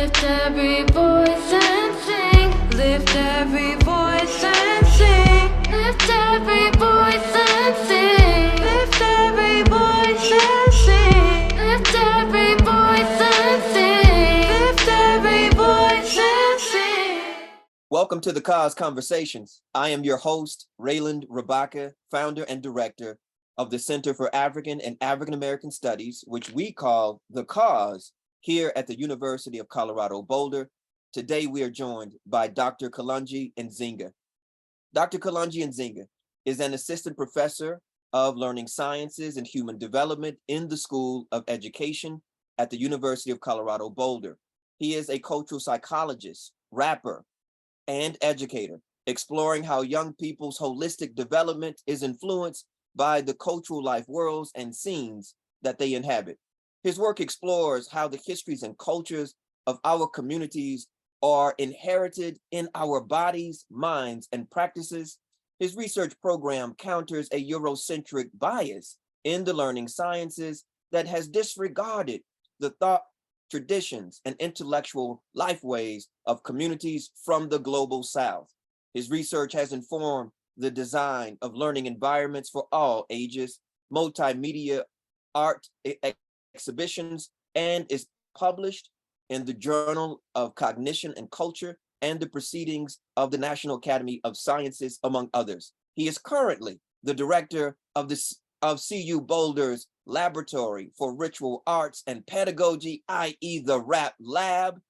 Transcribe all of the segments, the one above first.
Lift every voice and sing. Lift every voice and sing. Lift every voice and sing. Lift every voice and sing. Lift every voice and sing. Lift every voice and sing. Welcome to the CAAAS Conversations. I am your host, Reiland Rabaka, founder and director of the Center for African and African American Studies, which we call the CAAAS, here at the University of Colorado Boulder. Today we are joined by Dr. Kalonji Nzinga. Dr. Kalonji Nzinga is an assistant professor of learning sciences and human development in the School of Education at the University of Colorado Boulder. He is a cultural psychologist, rapper, and educator, exploring how young people's holistic development is influenced by the cultural life worlds and scenes that they inhabit. His work explores how the histories and cultures of our communities are inherited in our bodies, minds, and practices. His research program counters a Eurocentric bias in the learning sciences that has disregarded the thought, traditions, and intellectual lifeways of communities from the global South. His research has informed the design of learning environments for all ages, multimedia art exhibitions, and is published in the Journal of Cognition and Culture and the Proceedings of the National Academy of Sciences, among others. He is currently the director of CU Boulder's Laboratory for Ritual Arts and Pedagogy, i.e. the Rap Lab,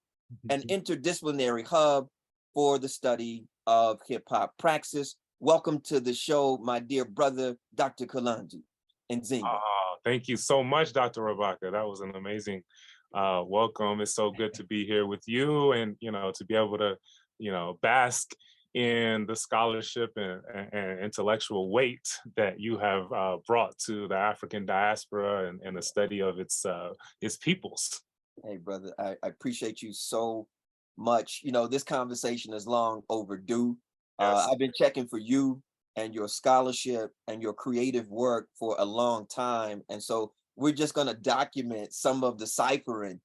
an interdisciplinary hub for the study of hip-hop praxis. Welcome to the show, my dear brother, Dr. Kalonji Nzinga. Thank you so much, Dr. Rabaka. That was an amazing welcome. It's so good to be here with you and, to be able to, bask in the scholarship and intellectual weight that you have brought to the African diaspora and the study of its peoples. Hey, brother, I appreciate you so much. This conversation is long overdue. Yes. I've been checking for you and your scholarship and your creative work for a long time. And so we're just going to document some of the ciphering,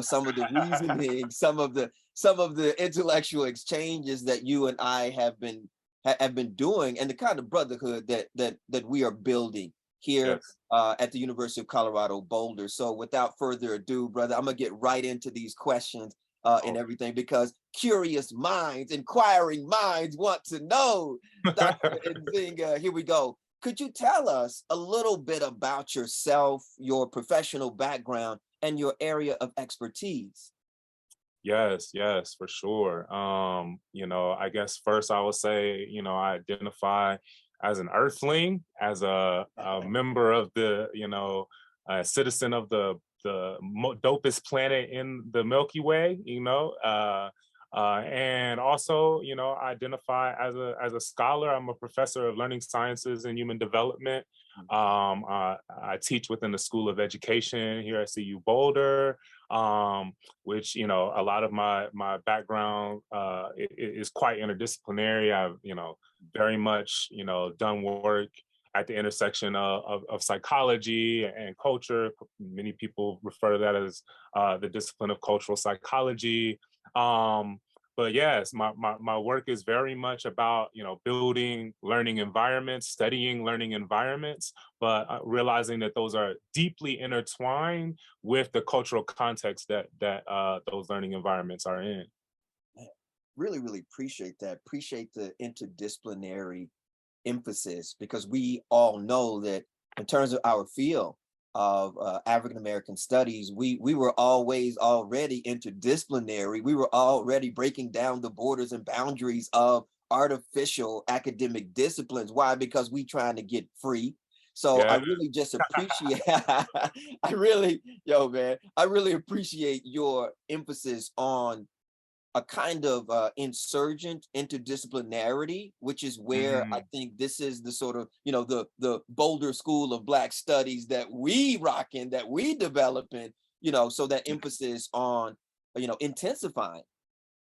some of the reasoning, some of the intellectual exchanges that you and I have been doing, and the kind of brotherhood that we are building here. Yes. At the University of Colorado Boulder. So without further ado, brother, I'm gonna get right into these questions and everything, because curious minds, inquiring minds want to know. Dr. Nzinga, here we go. Could you tell us a little bit about yourself, your professional background, and your area of expertise? Yes, for sure. I guess first I would say, I identify as an earthling, as a member of the, a citizen of the dopest planet in the Milky Way, and also, I identify as a scholar. I'm a professor of learning sciences and human development. I teach within the School of Education here at CU Boulder, which, a lot of my background is quite interdisciplinary. I've, very much, done work at the intersection of psychology and culture. Many people refer to that as the discipline of cultural psychology. But yes, my work is very much about, building learning environments, studying learning environments, but realizing that those are deeply intertwined with the cultural context that those learning environments are in. Really, really appreciate that. Appreciate the interdisciplinary emphasis, because we all know that in terms of our field of African-American studies, we were always already interdisciplinary. We were already breaking down the borders and boundaries of artificial academic disciplines. Why? Because we trying to get free. So Yeah. I really just appreciate, I really appreciate your emphasis on a kind of insurgent interdisciplinarity, which is where I think this is the sort of, the Boulder School of Black Studies that we rock in, that we develop in, so that emphasis on, intensifying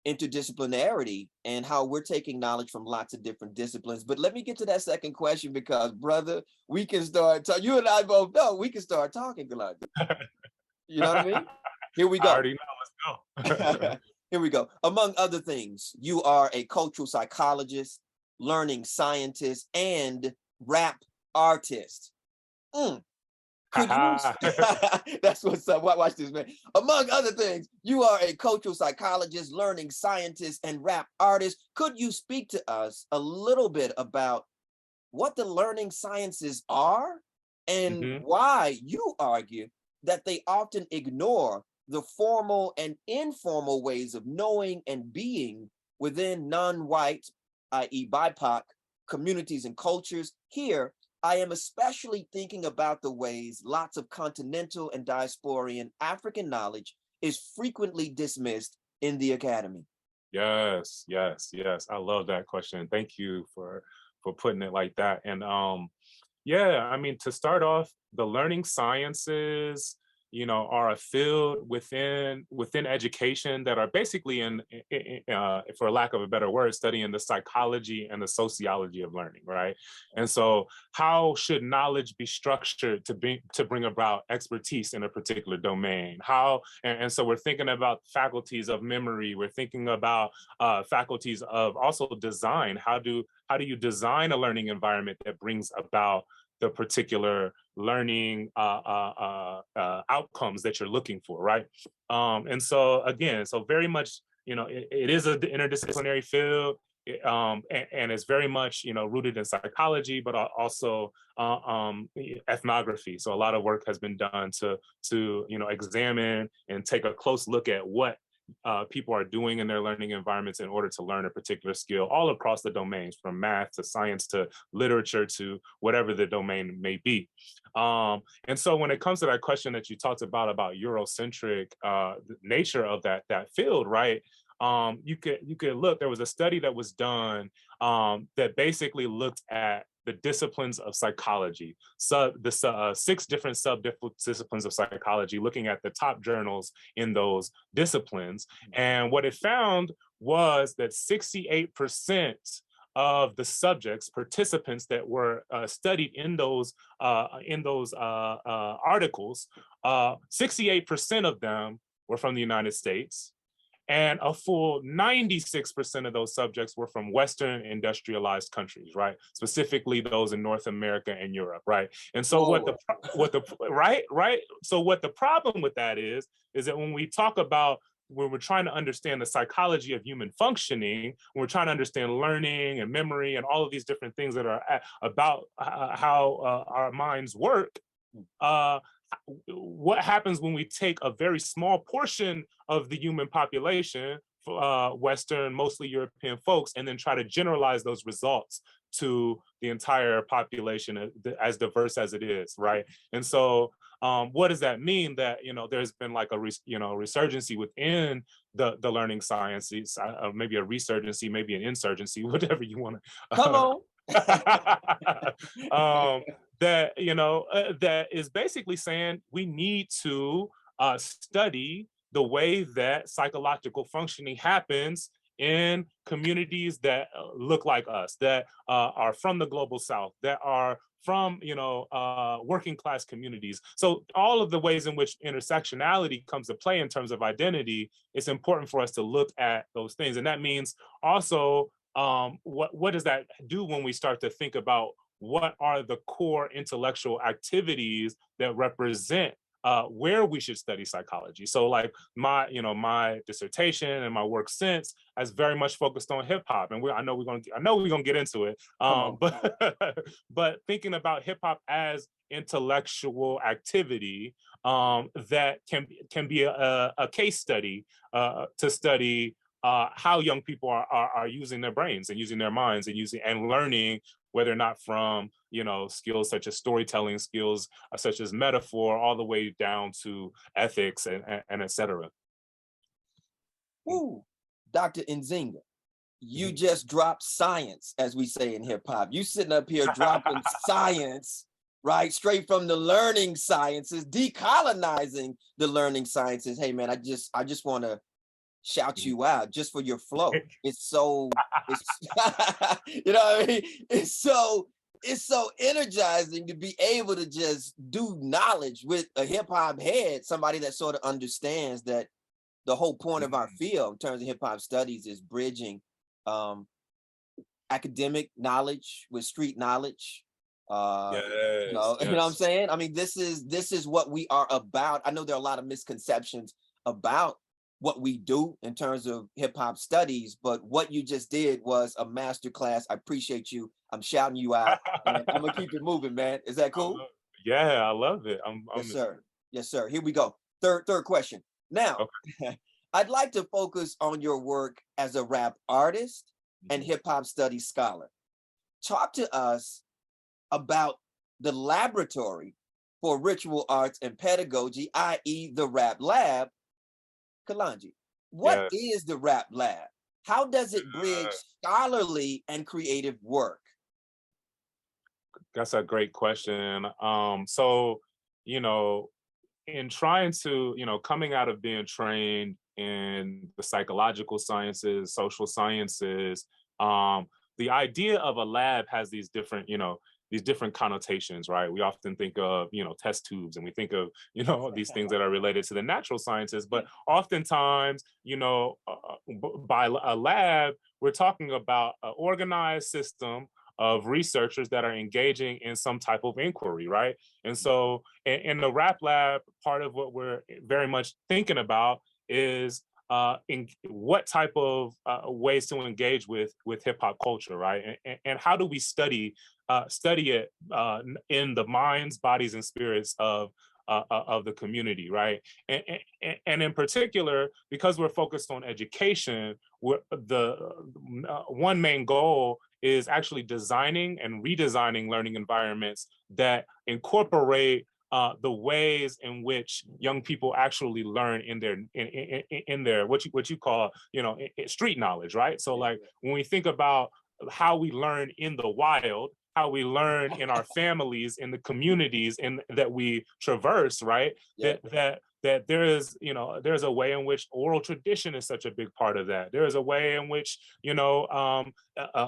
interdisciplinarity and how we're taking knowledge from lots of different disciplines. But let me get to that second question, because brother, we can start, you and I both know we can start talking, Kalonji. You know what I mean? Here we go. I already know. Let's go. Here we go. Among other things, you are a cultural psychologist, learning scientist, and rap artist. Could you, that's what's up, watch this, man. Among other things, you are a cultural psychologist, learning scientist, and rap artist. Could you speak to us a little bit about what the learning sciences are and why you argue that they often ignore the formal and informal ways of knowing and being within non-white, i.e. BIPOC, communities and cultures? Here, I am especially thinking about the ways lots of continental and diasporian African knowledge is frequently dismissed in the academy. Yes, yes, yes. I love that question. Thank you for putting it like that. And yeah, I mean, to start off, the learning sciences, you know, are a field within education that are basically for lack of a better word, studying the psychology and the sociology of learning, right? And so how should knowledge be structured to bring about expertise in a particular domain? And so we're thinking about faculties of memory, we're thinking about faculties of also design. How do you design a learning environment that brings about the particular learning outcomes that you're looking for, right? And so again, so very much, you know, it is an interdisciplinary field, and it's very much, you know, rooted in psychology, but also ethnography. So a lot of work has been done to you know, examine and take a close look at what people are doing in their learning environments in order to learn a particular skill, all across the domains, from math to science to literature to whatever the domain may be. And so when it comes to that question that you talked about Eurocentric nature of that field, right? You could look, there was a study that was done that basically looked at the disciplines of psychology. So the 6 different sub-disciplines of psychology, looking at the top journals in those disciplines. And what it found was that 68% of the subjects, participants that were studied in those articles, 68% of them were from the United States. And a full 96% of those subjects were from Western industrialized countries, right? Specifically those in North America and Europe, right? And so right? So what the problem with that is that when we talk about, when we're trying to understand the psychology of human functioning, when we're trying to understand learning and memory and all of these different things that are about how our minds work, what happens when we take a very small portion of the human population, Western, mostly European folks, and then try to generalize those results to the entire population as diverse as it is, right? And so what does that mean? That, you know, there's been like a resurgency within the learning sciences, maybe a resurgency, maybe an insurgency, whatever you want to. Come on. That, you know, that is basically saying we need to study the way that psychological functioning happens in communities that look like us, that are from the global South, that are from, you know, working class communities. So all of the ways in which intersectionality comes to play in terms of identity, it's important for us to look at those things. And that means also, what does that do when we start to think about what are the core intellectual activities that represent where we should study psychology? So like my dissertation and my work since has very much focused on hip hop, and I know we're gonna get into it. But thinking about hip hop as intellectual activity that can be a case study to study how young people are using their brains and using their minds and learning, whether or not from, you know, skills such as storytelling, skills such as metaphor, all the way down to ethics and et cetera. Ooh, Dr. Nzinga, you just dropped science, as we say in hip hop. You sitting up here dropping science, right? Straight from the learning sciences, decolonizing the learning sciences. Hey man, I just want to shout you out just for your flow. It's so, you know what I mean? It's so energizing to be able to just do knowledge with a hip hop head, somebody that sort of understands that the whole point of our field in terms of hip hop studies is bridging academic knowledge with street knowledge. Yes, You know what I'm yes. saying? I mean, this is what we are about. I know there are a lot of misconceptions about what we do in terms of hip hop studies, but what you just did was a master class. I appreciate you. I'm shouting you out, and I'm gonna keep it moving, man. Is that cool? Yeah, I love it. Yes, sir. Yes, sir. Here we go. Third question. Now, Okay. I'd like to focus on your work as a rap artist and Mhm. hip hop studies scholar. Talk to us about the laboratory for ritual arts and pedagogy, i.e. the Rap Lab. Kalonji, what Yes. is the Rap Lab? How does it bridge scholarly and creative work? That's a great question. So, you know, in trying to, coming out of being trained in the psychological sciences, social sciences, the idea of a lab has these different connotations, right? We often think of, test tubes, and we think of, these things that are related to the natural sciences, but oftentimes, by a lab, we're talking about an organized system of researchers that are engaging in some type of inquiry, right? And so in the Rap Lab, part of what we're very much thinking about is in what type of ways to engage with hip hop culture, right? And how do we study it in the minds, bodies, and spirits of the community, right? And in particular, because we're focused on education, the one main goal is actually designing and redesigning learning environments that incorporate the ways in which young people actually learn in their what you call street knowledge, right? So like when we think about how we learn in the wild, how we learn in our families, in the communities that we traverse, right? Yeah. That there is, there's a way in which oral tradition is such a big part of that. There is a way in which,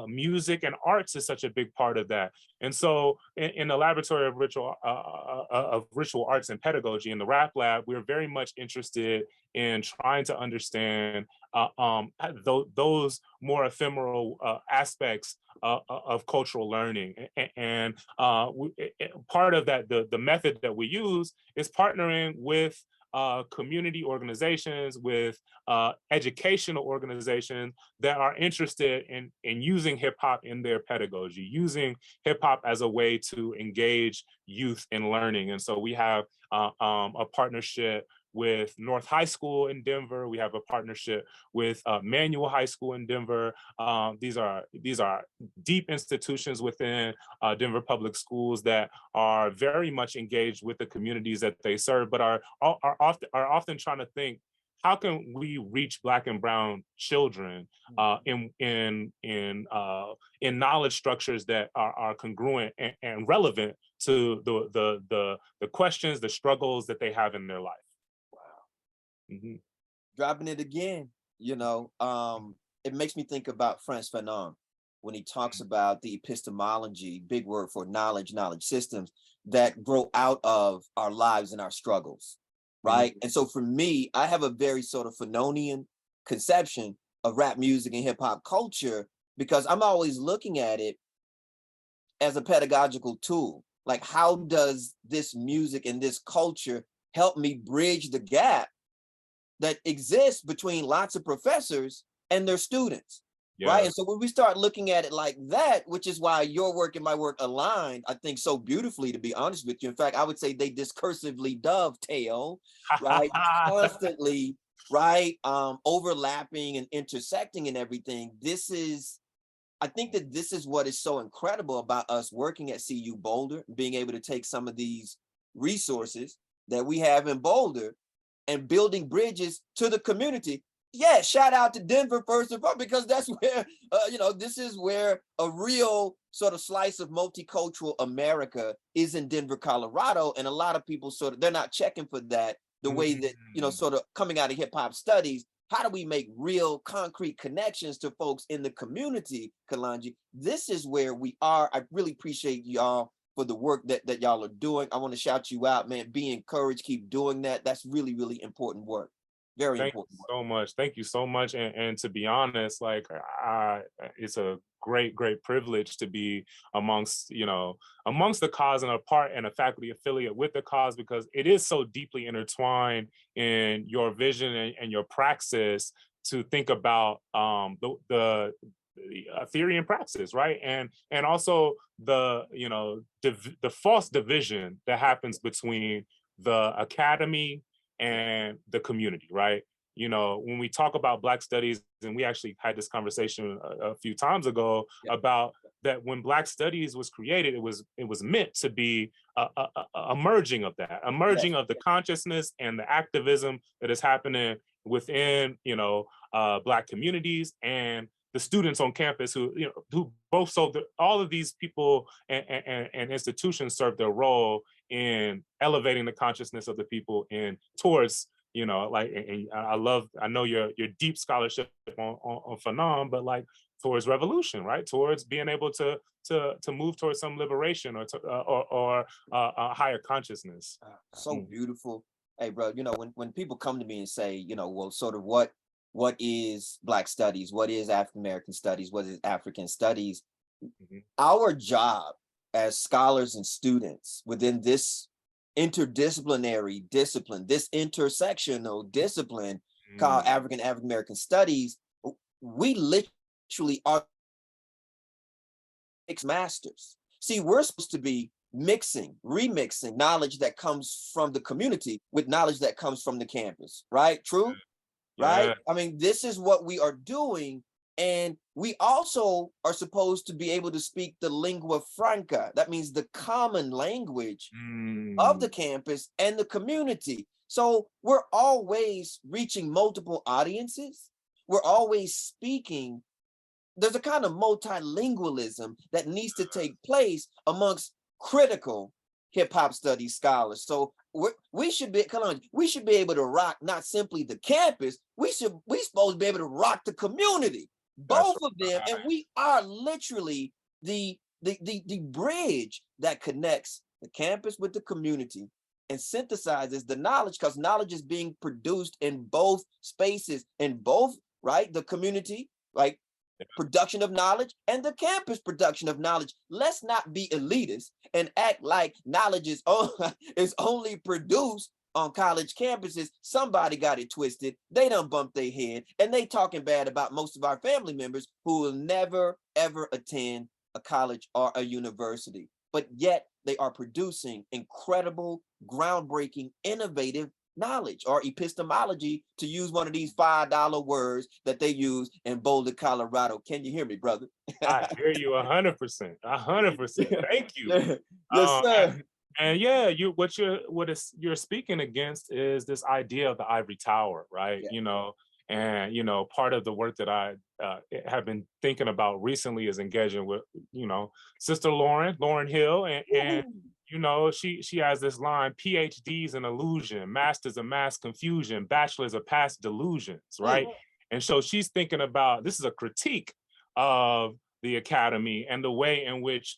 music and arts is such a big part of that. And so in the laboratory of ritual arts and pedagogy in the Rap Lab, we're very much interested in trying to understand those more ephemeral aspects of cultural learning. And part of that, the method that we use is partnering with community organizations, with educational organizations that are interested in using hip hop in their pedagogy, using hip hop as a way to engage youth in learning. And so we have a partnership with North High School in Denver. We have a partnership with Manual High School in Denver. These are deep institutions within Denver Public Schools that are very much engaged with the communities that they serve, but are often trying to think, how can we reach Black and Brown children in knowledge structures that are congruent and relevant to the questions, the struggles that they have in their life. Mm-hmm. Dropping it again, it makes me think about Frantz Fanon when he talks about the epistemology, big word for knowledge systems that grow out of our lives and our struggles, right? Mm-hmm. And so for me, I have a very sort of Fanonian conception of rap music and hip hop culture, because I'm always looking at it as a pedagogical tool. Like, how does this music and this culture help me bridge the gap that exists between lots of professors and their students, right? And so when we start looking at it like that, which is why your work and my work aligned, I think, so beautifully, to be honest with you. In fact, I would say they discursively dovetail, right? Constantly, right? Overlapping and intersecting and everything. I think that this is what is so incredible about us working at CU Boulder, being able to take some of these resources that we have in Boulder and building bridges to the community. Yeah, shout out to Denver first of all, because that's where, this is where a real sort of slice of multicultural America is, in Denver, Colorado. And a lot of people they're not checking for that the way that, sort of coming out of hip hop studies. How do we make real concrete connections to folks in the community, Kalonji? This is where we are. I really appreciate y'all for the work that y'all are doing. I want to shout you out, man. Be encouraged, keep doing that. That's really, really important work. Very Thank you important work. so much. Thank you so much. And to be honest, like it's a great privilege to be amongst, amongst the cause and a part and a faculty affiliate with the cause, because it is so deeply intertwined in your vision and your praxis to think about the theory and praxis, right? And also the the false division that happens between the academy and the community, right? When we talk about Black studies, and we actually had this conversation a few times ago about that when Black studies was created, it was meant to be a merging of that, a merging of the consciousness and the activism that is happening within, Black communities and the students on campus who both, so all of these people and institutions serve their role in elevating the consciousness of the people and towards, and I know your deep scholarship on Fanon, but like towards revolution, right? Towards being able to move towards some liberation or a higher consciousness. So beautiful. Hey, bro, when people come to me and say, well, sort of what is Black studies? What is African American studies? What is African studies? Our job as scholars and students within this interdisciplinary discipline, this intersectional discipline called African American studies, we literally are mix masters. See, we're supposed to be remixing knowledge that comes from the community with knowledge that comes from the campus, right? True? Right? Yeah. I mean, this is what we are doing. And we also are supposed to be able to speak the lingua franca. That means the common language of the campus and the community. So we're always reaching multiple audiences. We're always speaking. There's a kind of multilingualism that needs to take place amongst critical hip hop studies scholars. So we should be able to rock not simply the campus. We supposed to be able to rock the community. Both of them, and we are literally the bridge that connects the campus with the community and synthesizes the knowledge, because knowledge is being produced in both spaces, in both, right? The community, like production of knowledge, and the campus production of knowledge. Let's not be elitist and act like knowledge is only produced on college campuses. Somebody got it twisted. They done bumped their head, and they talking bad about most of our family members who will never, ever attend a college or a university. But yet they are producing incredible, groundbreaking, innovative knowledge or epistemology, to use one of these $5 words that they use in Boulder, Colorado. Can you hear me, brother? I hear you 100%. 100%. Thank you. Yes, sir. And yeah, what you're speaking against is this idea of the ivory tower, right? And part of the work that I have been thinking about recently is engaging with Sister Lauren Hill, and she has this line: PhDs in illusion, masters of mass confusion, bachelors of past delusions, right? And so she's thinking about, this is a critique of the academy and the way in which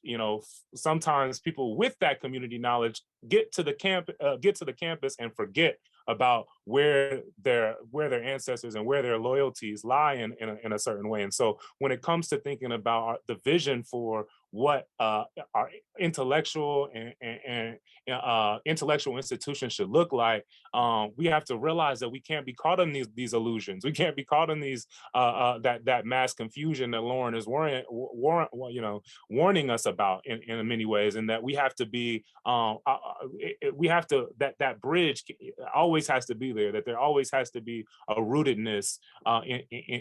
sometimes people with that community knowledge get to the campus and forget about where their ancestors and where their loyalties lie in a certain way. And so when it comes to thinking about the vision for what our intellectual and intellectual institutions should look like, we have to realize that we can't be caught in these illusions. We can't be caught in these that mass confusion that Lauren is warning us about in many ways, and that we have to be that bridge always has to be there. That there always has to be a rootedness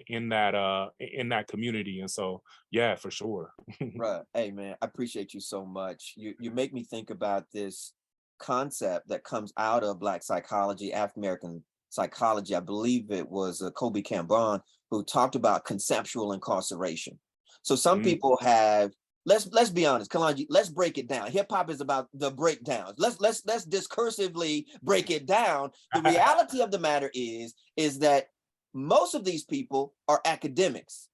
in that community. And so, yeah, for sure. Right. Hey, man, I appreciate you so much. You make me think about this concept that comes out of Black psychology, African American psychology. I believe it was Kobe Cambron who talked about conceptual incarceration. So some people have, let's be honest, Kalonji, let's break it down. Hip hop is about the breakdowns. Let's discursively break it down. The reality of the matter is that most of these people are academics.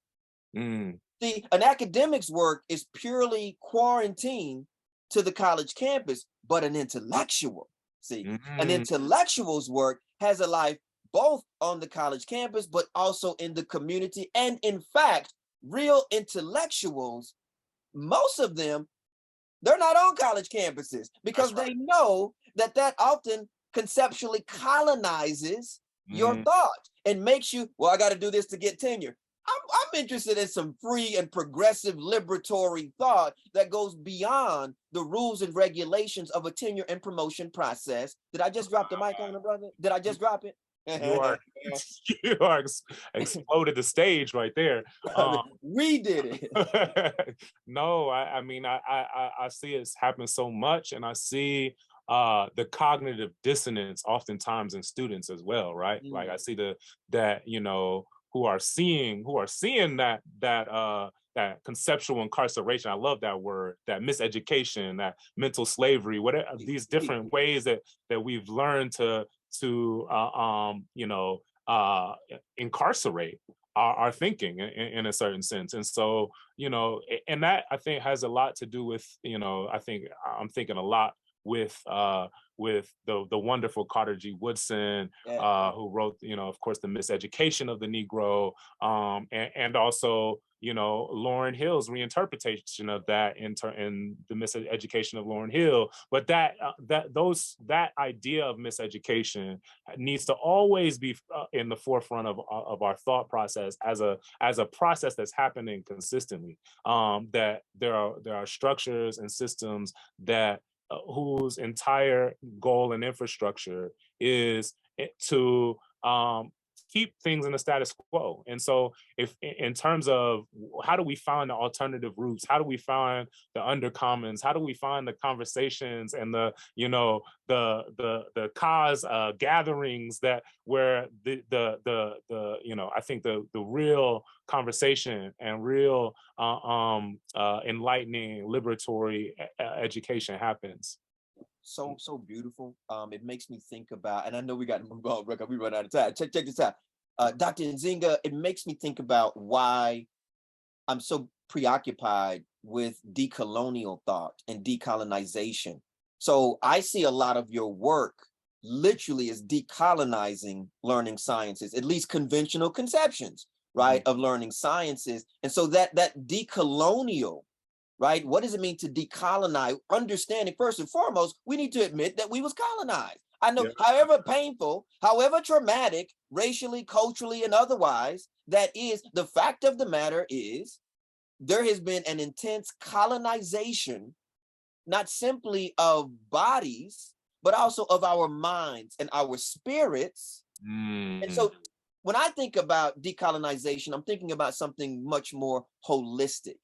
See, an academic's work is purely quarantined to the college campus, but an intellectual, an intellectual's work has a life both on the college campus, but also in the community. And in fact, real intellectuals, most of them, they're not on college campuses because they know that that often conceptually colonizes your thought and makes you, well, I got to do this to get tenure. I'm interested in some free and progressive liberatory thought that goes beyond the rules and regulations of a tenure and promotion process. Did I just drop the mic on it, brother? Did I just drop it? You are, you are exploded the stage right there. We did it. No, I mean, I see it's happened so much, and I see the cognitive dissonance oftentimes in students as well, right? Like I see that, you know, who are seeing that conceptual incarceration. I love that word, that miseducation, that mental slavery, whatever these different ways that we've learned to you know, incarcerate our thinking in a certain sense. And so, you know, and that I think has a lot to do with, you know, I think I'm thinking a lot with the wonderful Carter G. Woodson, who wrote, you know, of course, The Miseducation of the Negro, and also, you know, Lauryn Hill's reinterpretation of that in The Miseducation of Lauryn Hill. But that idea of miseducation needs to always be in the forefront of our thought process as a process that's happening consistently. That there are structures and systems that whose entire goal and infrastructure is to keep things in the status quo. And so if in terms of how do we find the alternative routes, how do we find the undercommons, how do we find the conversations and the, you know, the CAAAS gatherings that where the you know, I think the real conversation and real enlightening liberatory education happens. So beautiful. It makes me think about, and I know we got to move on, Rick, we run out of time. Check this out. Dr. Nzinga, it makes me think about why I'm so preoccupied with decolonial thought and decolonization. So I see a lot of your work literally as decolonizing learning sciences, at least conventional conceptions, right, of learning sciences. And so that decolonial, right? What does it mean to decolonize? Understanding, first and foremost, we need to admit that we was colonized. I know, however painful, however traumatic, racially, culturally, and otherwise, that is, the fact of the matter is, there has been an intense colonization, not simply of bodies, but also of our minds and our spirits. And so when I think about decolonization, I'm thinking about something much more holistic,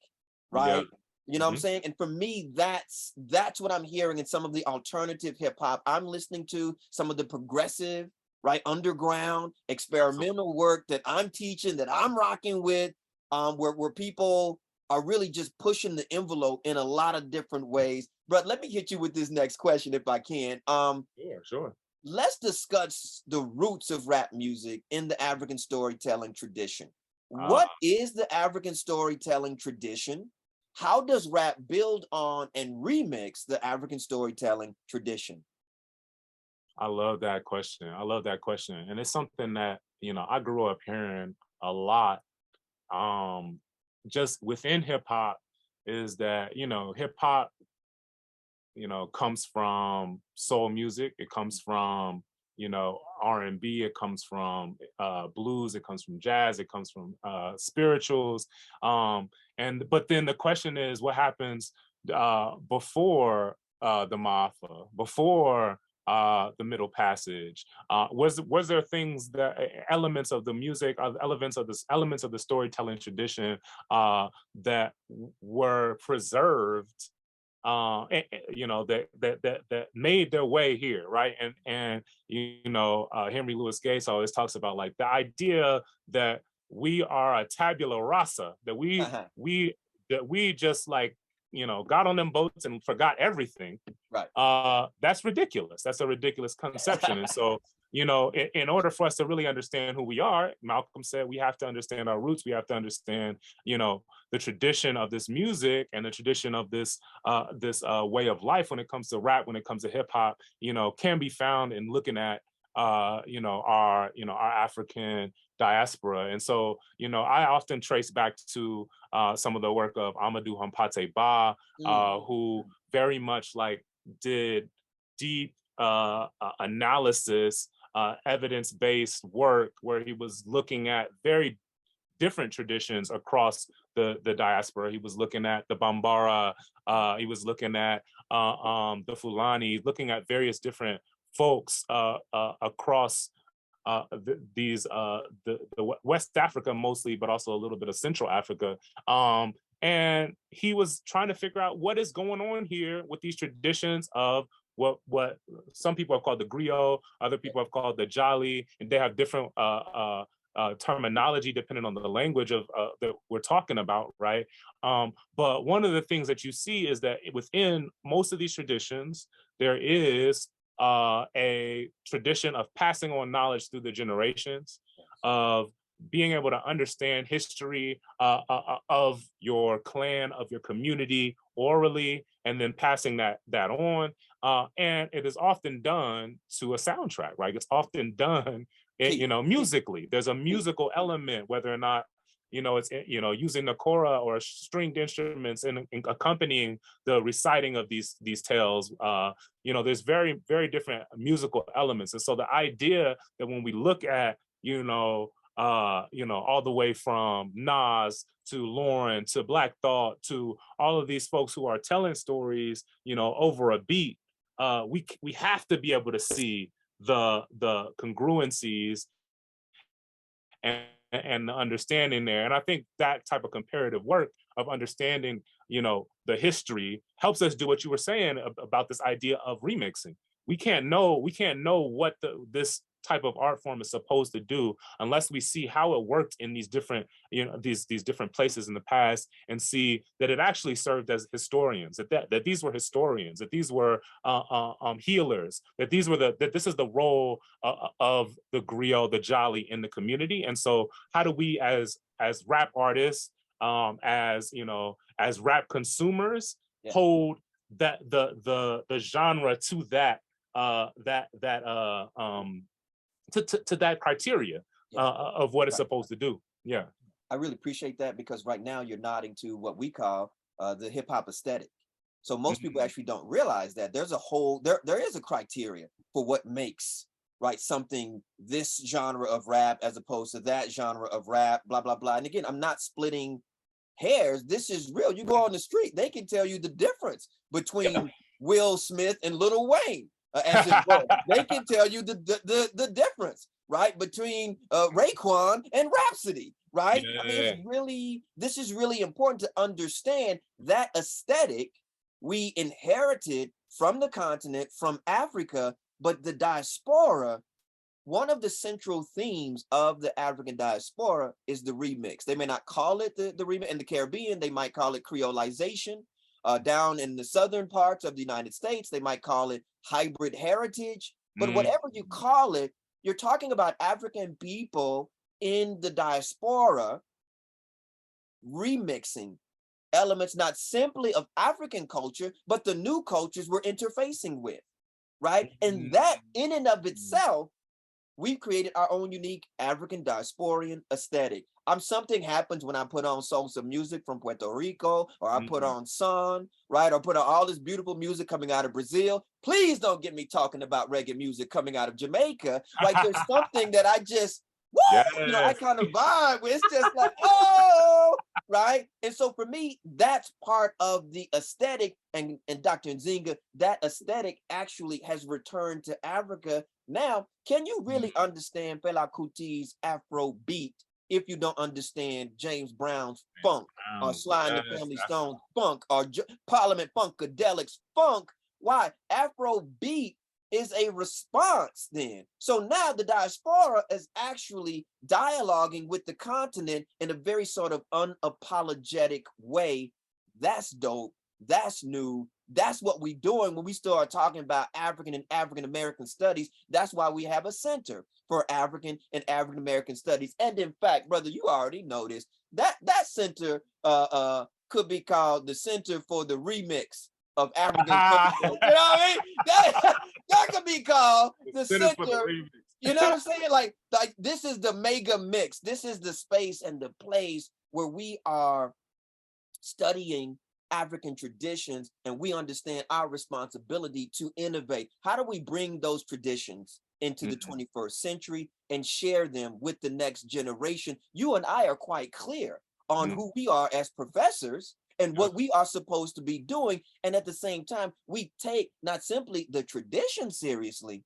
right? You know what I'm saying? And for me, that's what I'm hearing in some of the alternative hip hop I'm listening to, some of the progressive, right, underground, experimental work that I'm teaching, that I'm rocking with, where people are really just pushing the envelope in a lot of different ways. But let me hit you with this next question if I can. Sure. Let's discuss the roots of rap music in the African storytelling tradition. What is the African storytelling tradition? How does rap build on and remix the African storytelling tradition? I love that question. And it's something that, you know, I grew up hearing a lot. Just within hip hop is that, you know, hip hop, you know, comes from soul music. It comes from, you know, R&B. It comes from blues. It comes from jazz. It comes from spirituals. But then the question is, what happens before the Maafa, before the Middle Passage? Was there things that elements of the music, elements of the storytelling tradition that were preserved? You know, that made their way here, right? And you know, Henry Louis Gates always talks about like the idea that we are a tabula rasa, that we just like, you know, got on them boats and forgot everything. Right. That's ridiculous. That's a ridiculous conception. And so, you know, in order for us to really understand who we are, Malcolm said, we have to understand our roots. We have to understand, you know, the tradition of this music and the tradition of this way of life when it comes to rap, when it comes to hip hop, you know, can be found in looking at our African diaspora. And so, I often trace back to some of the work of Amadou Hampate Ba, who very much like did deep analysis, evidence-based work, where he was looking at very different traditions across the diaspora. He was looking at the Bambara, he was looking at the Fulani, looking at various different folks across the West Africa mostly, but also a little bit of Central Africa. And he was trying to figure out what is going on here with these traditions of what some people have called the griot, other people have called the jolly, and they have different terminology depending on the language of that we're talking about, right? But one of the things that you see is that within most of these traditions, there is a tradition of passing on knowledge through the generations, of being able to understand history of your clan, of your community orally, and then passing that on. And it is often done to a soundtrack, right? It's often done, musically. There's a musical element, whether or not, it's, using the kora or stringed instruments and accompanying the reciting of these tales. There's very, very different musical elements. And so the idea that when we look at, all the way from Nas to Lauren to Black Thought to all of these folks who are telling stories, over a beat, we have to be able to see the congruencies and the understanding there. And I think that type of comparative work of understanding, the history helps us do what you were saying about this idea of remixing. We can't know what this type of art form is supposed to do unless we see how it worked in these different, these different places in the past, and see that it actually served as historians, that these were historians, that these were healers, that this is the role of the griot, the jolly in the community. And so how do we as rap artists, as rap consumers, hold that the genre to that to that criteria of what it's supposed to do. Yeah. I really appreciate that, because right now you're nodding to what we call the hip hop aesthetic. So most people actually don't realize that there's a whole, there is a criteria for what makes, right, something this genre of rap as opposed to that genre of rap, blah, blah, blah. And again, I'm not splitting hairs. This is real. You go on the street, they can tell you the difference between Will Smith and Lil Wayne. As it were. They can tell you the difference, right, between Raekwon and Rhapsody, right? Yeah. I mean, this is really important to understand that aesthetic we inherited from the continent, from Africa, but the diaspora, one of the central themes of the African diaspora is the remix. They may not call it the remix. In the Caribbean, they might call it creolization. Down in the southern parts of the United States, they might call it hybrid heritage. But whatever you call it, you're talking about African people in the diaspora remixing elements, not simply of African culture, but the new cultures we're interfacing with, right? And that in and of itself, we've created our own unique African diasporian aesthetic. Something happens when I put on salsa music from Puerto Rico, or I put on son, right? Or put on all this beautiful music coming out of Brazil. Please don't get me talking about reggae music coming out of Jamaica. Like, there's something that I just, I kind of vibe with. It's just like, oh, right? And so for me, that's part of the aesthetic. And Dr. Nzinga, that aesthetic actually has returned to Africa. Now, can you really understand Fela Kuti's Afro beat if you don't understand James Brown's funk, or Sly and the Family Stone's funk, or Parliament Funkadelic's funk? Why? Afro beat is a response then. So now the diaspora is actually dialoguing with the continent in a very sort of unapologetic way. That's dope. That's new. That's what we're doing when we start talking about African and African American studies. That's why we have a center for African and African American studies. And in fact, brother, you already know this, that center could be called the Center for the Remix of African culture. You know what I mean? That could be called the Center You know what I'm saying? Like this is the mega mix. This is the space and the place where we are studying African traditions, and we understand our responsibility to innovate. How do we bring those traditions into the 21st century and share them with the next generation? You and I are quite clear on who we are as professors and what we are supposed to be doing. And at the same time, we take not simply the tradition seriously,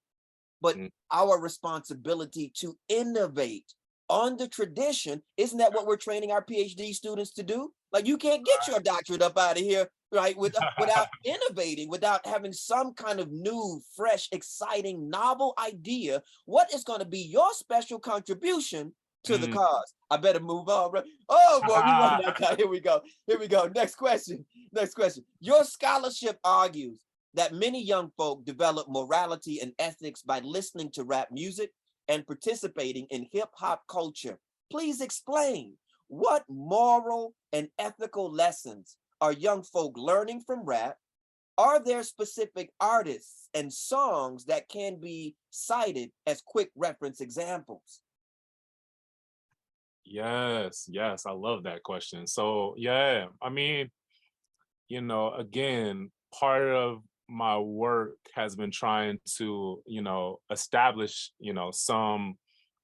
but our responsibility to innovate on the tradition. Isn't that what we're training our PhD students to do? Like, you can't get your doctorate up out of here, right, without innovating, without having some kind of new, fresh, exciting, novel idea. What is going to be your special contribution to the cause? I better move on, right? Oh boy, we running out of time. Here we go. Here we go. Next question. Next question. Your scholarship argues that many young folk develop morality and ethics by listening to rap music and participating in hip hop culture. Please explain, what moral and ethical lessons are young folk learning from rap? Are there specific artists and songs that can be cited as quick reference examples? Yes, yes, I love that question. So yeah, I mean, you know, again, part of my work has been trying to, you know, establish, you know, some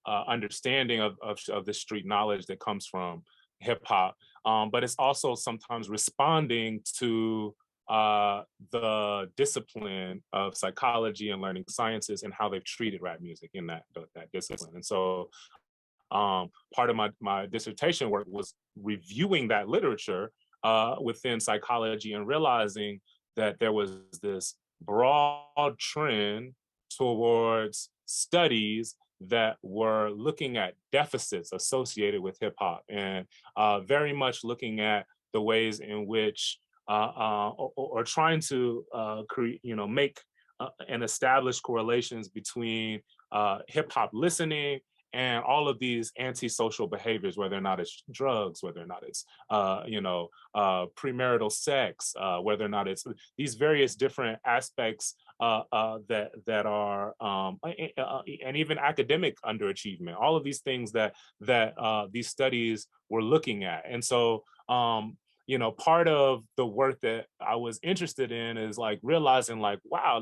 understanding of the street knowledge that comes from hip hop, but it's also sometimes responding to the discipline of psychology and learning sciences and how they've treated rap music in that discipline. And so part of my dissertation work was reviewing that literature within psychology and realizing that there was this broad trend towards studies that were looking at deficits associated with hip hop, and very much looking at the ways in which or trying to create, you know, make and establish correlations between hip hop listening and all of these antisocial behaviors, whether or not it's drugs, whether or not it's premarital sex, whether or not it's these various different aspects that are and even academic underachievement, all of these things that these studies were looking at. And so you know, part of the work that I was interested in is like realizing like, wow,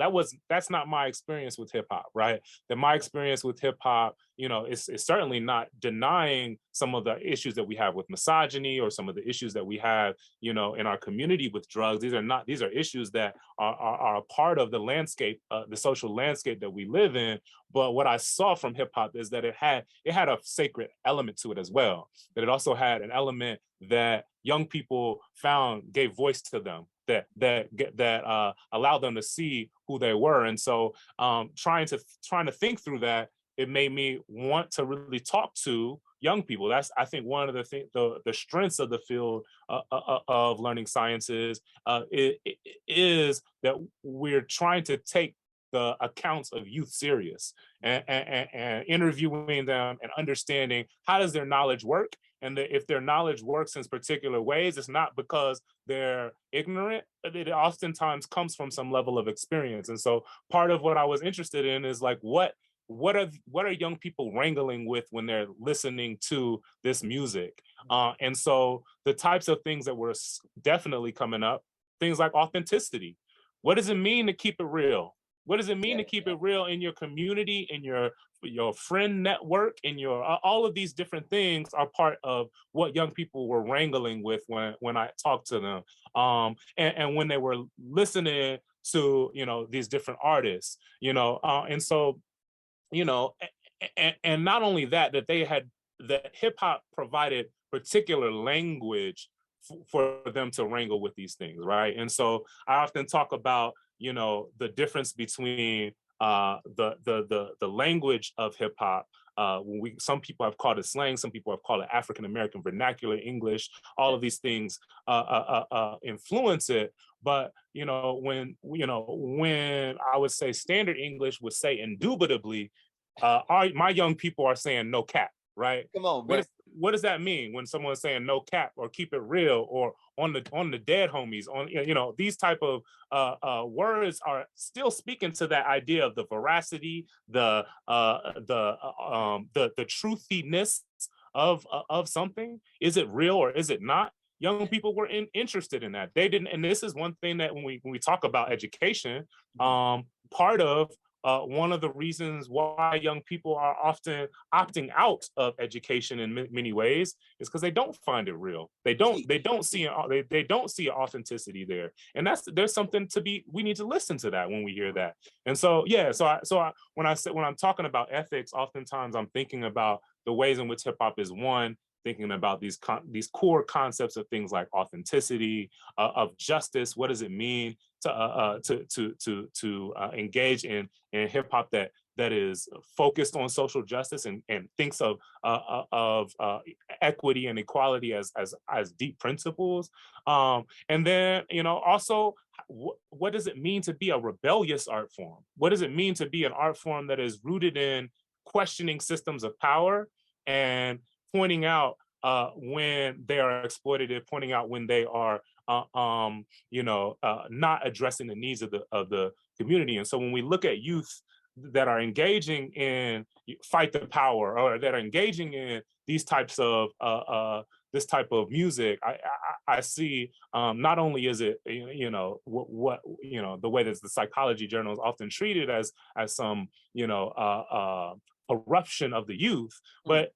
that's not my experience with hip hop, right? That my experience with hip hop, you know, is certainly not denying some of the issues that we have with misogyny or some of the issues that we have, you know, in our community with drugs. These are issues that are a part of the landscape, the social landscape that we live in. But what I saw from hip hop is that it had a sacred element to it as well. That it also had an element that young people gave voice to them, that allowed them to see who they were. And so trying to think through that, it made me want to really talk to young people. That's, I think, one of the strengths of the field of learning sciences is that we're trying to take the accounts of youth serious and interviewing them and understanding how does their knowledge work. And if their knowledge works in particular ways, it's not because they're ignorant. It oftentimes comes from some level of experience. And so part of what I was interested in is like, what are young people wrangling with when they're listening to this music? And so the types of things that were definitely coming up, things like authenticity. What does it mean to keep it real? What does it mean to keep it real in your community, in your friend network, in your all of these different things are part of what young people were wrangling with when I talked to them, and when they were listening to, you know, these different artists, you know, and so, you know, and not only that hip hop provided particular language for them to wrangle with these things, right? And so I often talk about, you know, the difference between the language of hip hop. Some people have called it slang, some people have called it African American vernacular English. All of these things influence it. But you know, when I would say standard English would say indubitably, my young people are saying no cap, right? Come on, man. what does that mean when someone's saying no cap or keep it real or on the dead homies, on, you know, these type of words are still speaking to that idea of the veracity, the truthiness of something. Is it real or is it not? Young people were interested in that. They didn't, and this is one thing that when we talk about education, part of one of the reasons why young people are often opting out of education in many ways is because they don't find it real. They don't see authenticity there, and there's something we need to listen to that when we hear that. And so yeah, when I'm talking about ethics, oftentimes I'm thinking about the ways in which hip hop is one, thinking about these core concepts of things like authenticity, of justice. What does it mean to engage in hip hop that is focused on social justice and thinks of equity and equality as deep principles? And then, you know, also, what does it mean to be a rebellious art form? What does it mean to be an art form that is rooted in questioning systems of power and pointing out when they are exploitative, pointing out when they are, not addressing the needs of the community. And so when we look at youth that are engaging in fight the power, or that are engaging in these types of this type of music, I see not only is it the way that the psychology journal is often treated as some corruption of the youth, but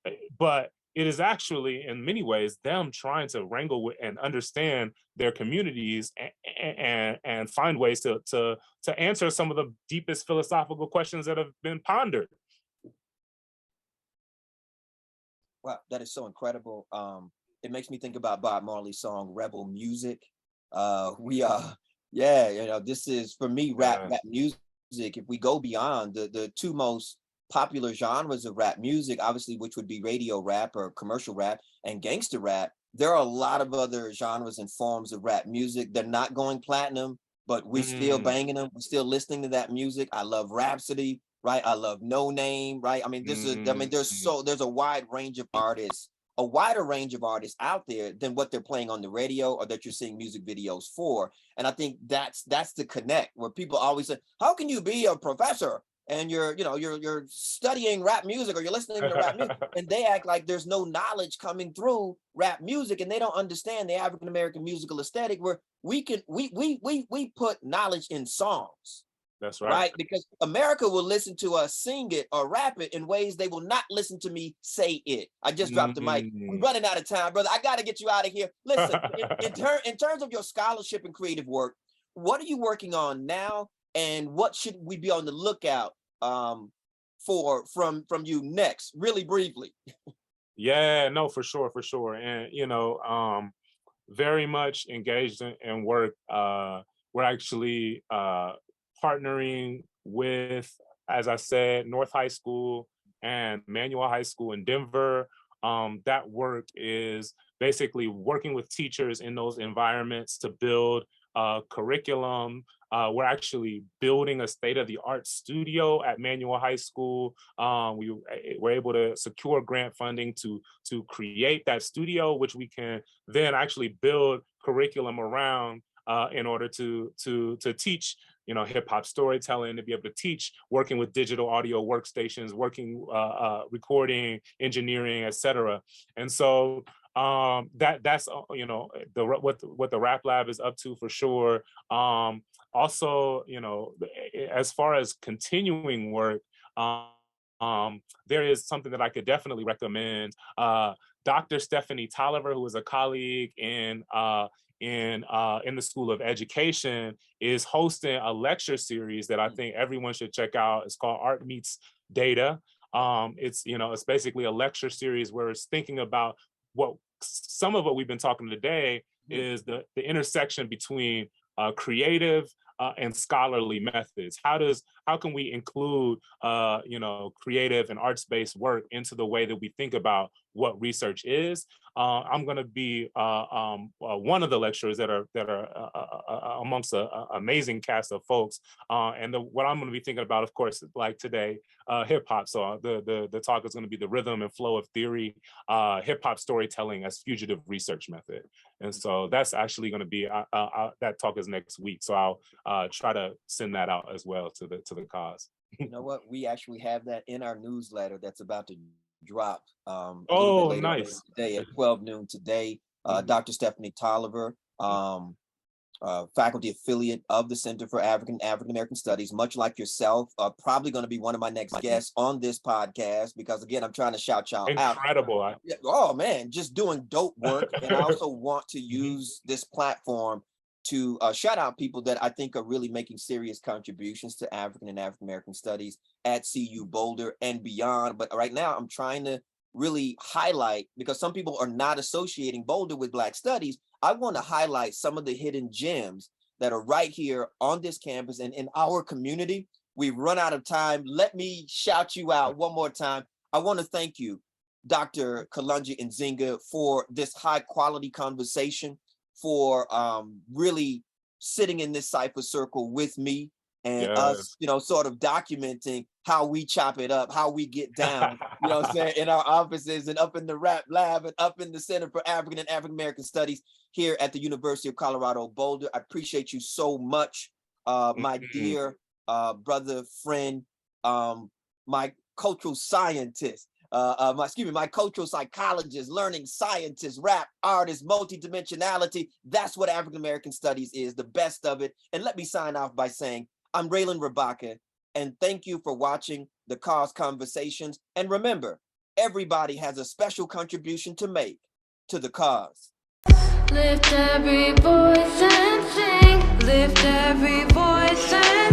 it is actually in many ways them trying to wrangle with and understand their communities and find ways to answer some of the deepest philosophical questions that have been pondered. Wow, that is so incredible. It makes me think about Bob Marley's song "Rebel Music." This is for me rap music. If we go beyond the two most popular genres of rap music, obviously, which would be radio rap or commercial rap and gangster rap, there are a lot of other genres and forms of rap music. They're not going platinum, but we're still banging them. We're still listening to that music. I love Rhapsody, right? I love No Name, right? I mean, there's a wide range of artists, a wider range of artists out there than what they're playing on the radio or that you're seeing music videos for. And I think that's the connect, where people always say, how can you be a professor and you're studying rap music, or you're listening to rap music, and they act like there's no knowledge coming through rap music, and they don't understand the African American musical aesthetic, where we put knowledge in songs. That's right. Right? Because America will listen to us sing it or rap it in ways they will not listen to me say it. I just dropped the mic. We're running out of time, brother. I got to get you out of here. Listen, in terms of your scholarship and creative work, what are you working on now, and what should we be on the lookout for from you next, really briefly? Yeah, no, for sure. And very much engaged in work. We're actually partnering with, as I said, North High School and Manual High School in Denver. That work is basically working with teachers in those environments to build curriculum. We're actually building a state-of-the-art studio at Manual High School. We were able to secure grant funding to create that studio, which we can then actually build curriculum around in order to teach hip hop storytelling, to be able to teach working with digital audio workstations, working recording, engineering, etc. And so that's what the Rap Lab is up to, for sure. Also, as far as continuing work, there is something that I could definitely recommend. Dr. Stephanie Tolliver, who is a colleague in the School of Education, is hosting a lecture series that I think everyone should check out. It's called Art Meets Data. It's basically a lecture series where it's thinking about some of what we've been talking today is the intersection between creative and scholarly methods. How can we include creative and arts-based work into the way that we think about what research is. I'm going to be one of the lecturers that are amongst an amazing cast of folks. And what I'm going to be thinking about, of course, like today, hip hop. So the talk is going to be the rhythm and flow of theory, hip hop storytelling as fugitive research method. And so that's actually going to be that talk is next week. So I'll try to send that out as well to the CAAAS. You know what? We actually have that in our newsletter that's about to drop a little Oh, bit later nice. today at 12 noon today. Dr. Stephanie Tolliver, faculty affiliate of the Center for African American Studies, much like yourself, probably going to be one of my next guests on this podcast, because again, I'm trying to shout y'all out. Incredible. Oh man, just doing dope work. And I also want to use this platform to shout out people that I think are really making serious contributions to African and African American studies at CU Boulder and beyond. But right now I'm trying to really highlight, because some people are not associating Boulder with Black studies, I want to highlight some of the hidden gems that are right here on this campus and in our community. We've run out of time. Let me shout you out one more time. I want to thank you, Dr. Kalonji Nzinga, for this high quality conversation, for really sitting in this cipher circle with me and us, you know, sort of documenting how we chop it up, how we get down, you know what I'm saying, in our offices and up in the rap lab and up in the Center for African and African American Studies here at the University of Colorado Boulder. I appreciate you so much, my dear brother, friend, my cultural scientist, my cultural psychologist, learning scientist, rap artist, multidimensionality. That's what African American Studies is, the best of it. And let me sign off by saying, I'm Reiland Rabaka, and thank you for watching the CAAAS Conversations. And remember, everybody has a special contribution to make to the cause. Lift every voice and sing. Lift every voice and